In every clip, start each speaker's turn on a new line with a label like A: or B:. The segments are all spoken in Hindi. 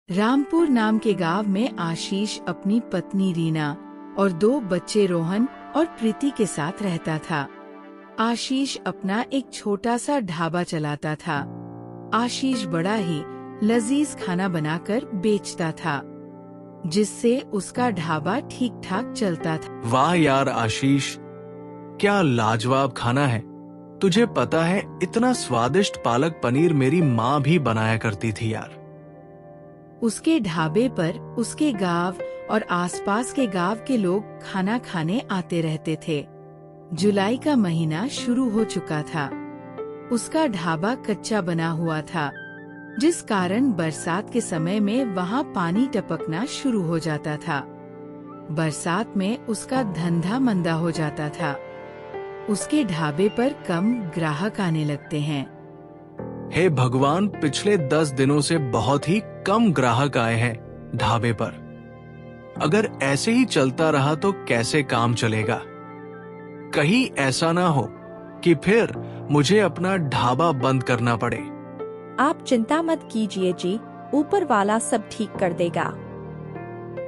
A: रामपुर नाम के गांव में आशीष अपनी पत्नी रीना और 2 बच्चे रोहन और प्रीति के साथ रहता था। आशीष अपना एक छोटा सा ढाबा चलाता था। आशीष बड़ा ही लजीज खाना बनाकर बेचता था, जिससे उसका ढाबा ठीक ठाक चलता था।
B: वाह यार आशीष, क्या लाजवाब खाना है। तुझे पता है इतना स्वादिष्ट पालक पनीर मेरी माँ भी बनाया करती थी यार।
A: उसके ढाबे पर उसके गांव और आसपास के गांव के लोग खाना खाने आते रहते थे। जुलाई का महीना शुरू हो चुका था। उसका ढाबा कच्चा बना हुआ था, जिस कारण बरसात के समय में वहाँ पानी टपकना शुरू हो जाता था। बरसात में उसका धंधा मंदा हो जाता था। उसके ढाबे पर कम ग्राहक आने लगते हैं।
B: हे भगवान, पिछले 10 दिनों से बहुत ही कम ग्राहक आए हैं ढाबे पर। अगर ऐसे ही चलता रहा तो कैसे काम चलेगा। कहीं ऐसा ना हो कि फिर मुझे अपना ढाबा बंद करना पड़े।
C: आप चिंता मत कीजिए जी, ऊपर वाला सब ठीक कर देगा।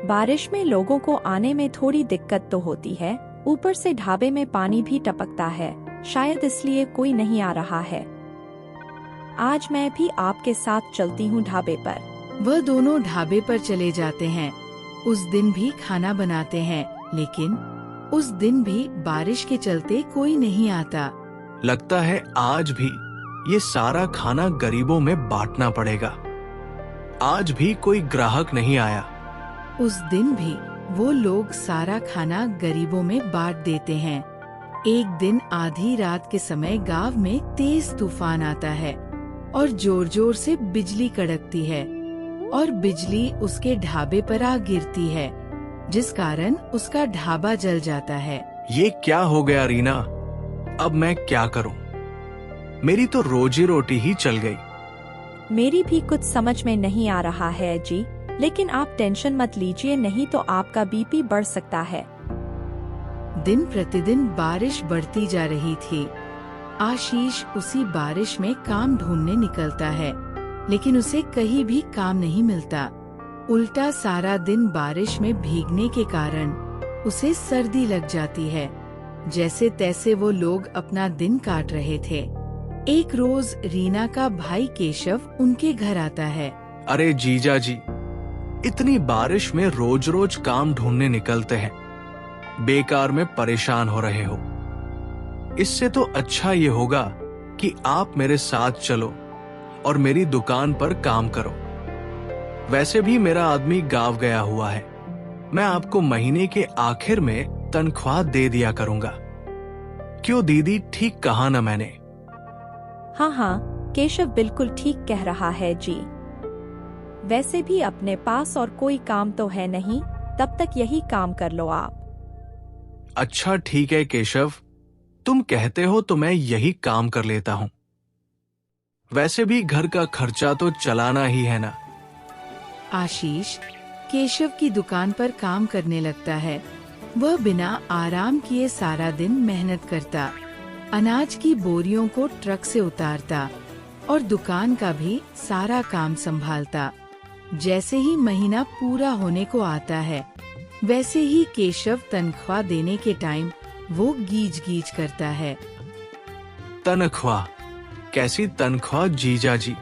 C: बारिश में लोगों को आने में थोड़ी दिक्कत तो होती है, ऊपर से ढाबे में पानी भी टपकता है, शायद इसलिए कोई नहीं आ रहा है। आज मैं भी आपके साथ चलती हूँ ढाबे पर।
A: वह दोनों ढाबे पर चले जाते हैं। उस दिन भी खाना बनाते हैं, लेकिन उस दिन भी बारिश के चलते कोई नहीं आता।
B: लगता है आज भी ये सारा खाना गरीबों में बांटना पड़ेगा। आज भी कोई ग्राहक नहीं आया।
A: उस दिन भी वो लोग सारा खाना गरीबों में बांट देते हैं। एक दिन आधी रात के समय गांव में तेज तूफान आता है और जोर जोर से बिजली कड़कती है और बिजली उसके ढाबे पर आ गिरती है, जिस कारण उसका ढाबा जल जाता है।
B: ये क्या हो गया रीना, अब मैं क्या करूं? मेरी तो रोजी रोटी ही चल गई।
C: मेरी भी कुछ समझ में नहीं आ रहा है जी, लेकिन आप टेंशन मत लीजिए, नहीं तो आपका बीपी बढ़ सकता है।
A: दिन प्रतिदिन बारिश बढ़ती जा रही थी। आशीष उसी बारिश में काम ढूंढने निकलता है, लेकिन उसे कहीं भी काम नहीं मिलता। उल्टा सारा दिन बारिश में भीगने के कारण उसे सर्दी लग जाती है। जैसे तैसे वो लोग अपना दिन काट रहे थे। एक रोज रीना का भाई केशव उनके घर आता है।
B: अरे जीजा जी, इतनी बारिश में रोज रोज काम ढूंढने निकलते हैं, बेकार में परेशान हो रहे हो। इससे तो अच्छा ये होगा कि आप मेरे साथ चलो और मेरी दुकान पर काम करो। वैसे भी मेरा आदमी गांव गया हुआ है, मैं आपको महीने के आखिर में तनख्वाह दे दिया करूंगा। क्यों दीदी, ठीक कहा ना मैंने?
C: हाँ हाँ, केशव बिल्कुल ठीक कह रहा है जी। वैसे भी अपने पास और कोई काम तो है नहीं, तब तक यही काम कर लो आप।
B: अच्छा ठीक है केशव, तुम कहते हो तो मैं यही काम कर लेता हूं। वैसे भी घर का खर्चा तो चलाना ही है ना।
A: आशीष केशव की दुकान पर काम करने लगता है। वह बिना आराम किए सारा दिन मेहनत करता, अनाज की बोरियों को ट्रक से उतारता और दुकान का भी सारा काम संभालता। जैसे ही महीना पूरा होने को आता है, वैसे ही केशव तनख्वाह देने के टाइम वो गीज गीज करता है।
B: तनख्वाह? कैसी तनख्वाह जीजा जी?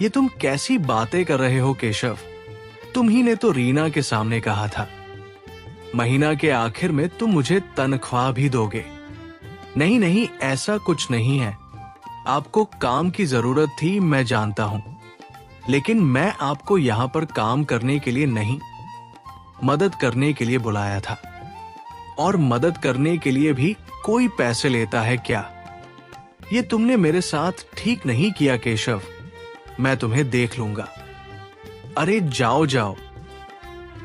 B: ये तुम कैसी बातें कर रहे हो केशव? तुम ही ने तो रीना के सामने कहा था महीना के आखिर में तुम मुझे तनख्वाह भी दोगे। नहीं नहीं, ऐसा कुछ नहीं है। आपको काम की जरूरत थी, मैं जानता हूं, लेकिन मैं आपको यहाँ पर काम करने के लिए नहीं, मदद करने के लिए बुलाया था। और मदद करने के लिए भी कोई पैसे लेता है क्या? ये तुमने मेरे साथ ठीक नहीं किया केशव। मैं तुम्हें देख लूंगा। अरे जाओ जाओ,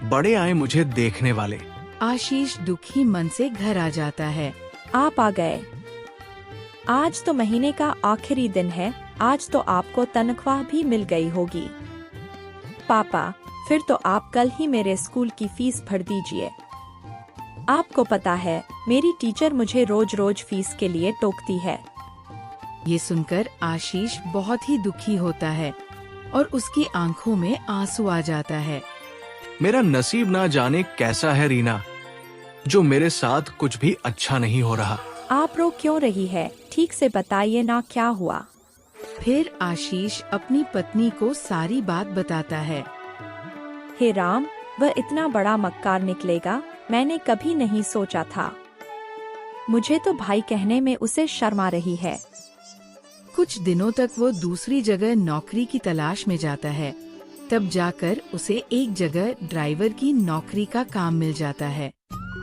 B: बड़े आए मुझे देखने वाले।
A: आशीष दुखी मन से घर आ जाता है।
C: आप आ गए। आज तो महीने का आखिरी दिन है, आज तो आपको तनख्वाह भी मिल गई होगी। पापा, फिर तो आप कल ही मेरे स्कूल की फीस भर दीजिए। आपको पता है मेरी टीचर मुझे रोज रोज फीस के लिए टोकती है।
A: ये सुनकर आशीष बहुत ही दुखी होता है। और उसकी आंखों में आंसू आ जाता है।
B: मेरा नसीब ना जाने कैसा है रीना, जो मेरे साथ कुछ भी अच्छा नहीं हो रहा।
C: आप रो क्यों रही है? ठीक से बताइए ना, क्या हुआ?
A: फिर आशीष अपनी पत्नी को सारी बात बताता है।
C: हे राम, वह इतना बड़ा मक्कार निकलेगा, मैंने कभी नहीं सोचा था। मुझे तो भाई कहने में उसे शर्म आ रही है।
A: कुछ दिनों तक वो दूसरी जगह नौकरी की तलाश में जाता है। तब जाकर उसे एक जगह ड्राइवर की नौकरी का काम मिल जाता है,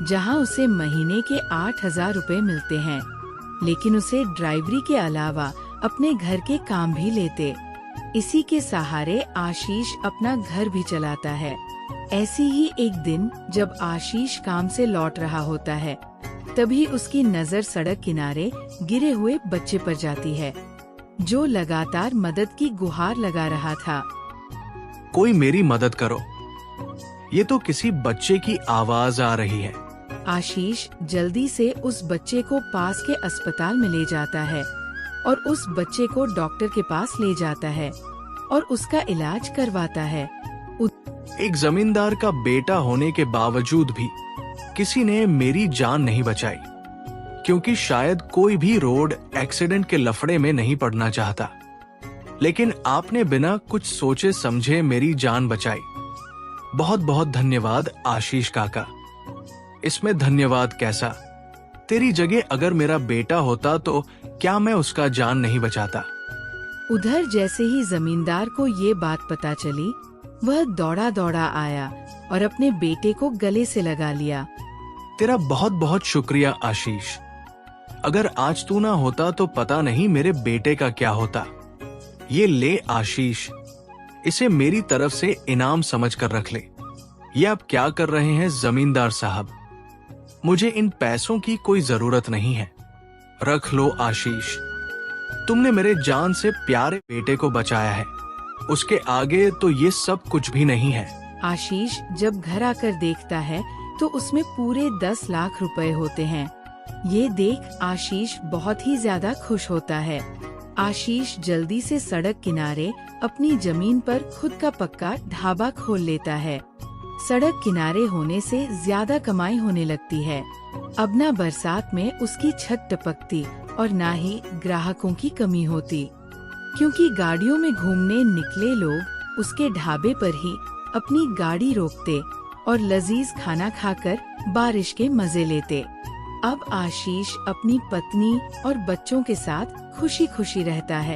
A: जहां उसे महीने के 8,000 रुपए मिलते हैं। लेकिन उसे ड्राइवरी के अलावा अपने घर के काम भी लेते। इसी के सहारे आशीष अपना घर भी चलाता है। ऐसी ही एक दिन जब आशीष काम से लौट रहा होता है, तभी उसकी नजर सड़क किनारे गिरे हुए बच्चे पर जाती है, जो लगातार मदद की गुहार लगा रहा था।
B: कोई मेरी मदद करो, ये तो किसी बच्चे की आवाज आ रही है।
A: आशीष जल्दी से उस बच्चे को पास के अस्पताल में ले जाता है और उस बच्चे को डॉक्टर के पास ले जाता है और उसका इलाज करवाता है।
B: एक जमींदार का बेटा होने के बावजूद भी किसी ने मेरी जान नहीं बचाई, क्योंकि शायद कोई भी रोड एक्सीडेंट के लफड़े में नहीं पड़ना चाहता। लेकिन आपने बिना कुछ सोचे समझे मेरी जान बचाई। बहुत बहुत धन्यवाद आशीष काका। इसमें धन्यवाद कैसा? तेरी जगह अगर मेरा बेटा होता तो क्या मैं उसका जान नहीं बचाता?
A: उधर जैसे ही जमींदार को ये बात पता चली, वह दौड़ा दौड़ा आया और अपने बेटे को गले से लगा लिया।
B: तेरा बहुत बहुत शुक्रिया आशीष। अगर आज तू ना होता तो पता नहीं मेरे बेटे का क्या होता। ये ले आशीष, इसे मेरी तरफ से इनाम समझ कर रख ले। ये आप क्या कर रहे हैं जमींदार साहब? मुझे इन पैसों की कोई जरूरत नहीं है। रख लो आशीष, तुमने मेरे जान से प्यारे बेटे को बचाया है। उसके आगे तो ये सब कुछ भी नहीं है।
A: आशीष जब घर आकर देखता है तो उसमें पूरे 10 लाख रुपए होते हैं। ये देख आशीष बहुत ही ज्यादा खुश होता है। आशीष जल्दी से सड़क किनारे अपनी जमीन पर खुद का पक्का ढाबा खोल लेता है। सड़क किनारे होने से ज्यादा कमाई होने लगती है। अब न बरसात में उसकी छत टपकती और न ही ग्राहकों की कमी होती, क्योंकि गाड़ियों में घूमने निकले लोग उसके ढाबे पर ही अपनी गाड़ी रोकते और लजीज खाना खाकर बारिश के मजे लेते। अब आशीष अपनी पत्नी और बच्चों के साथ खुशी खुशी रहता है।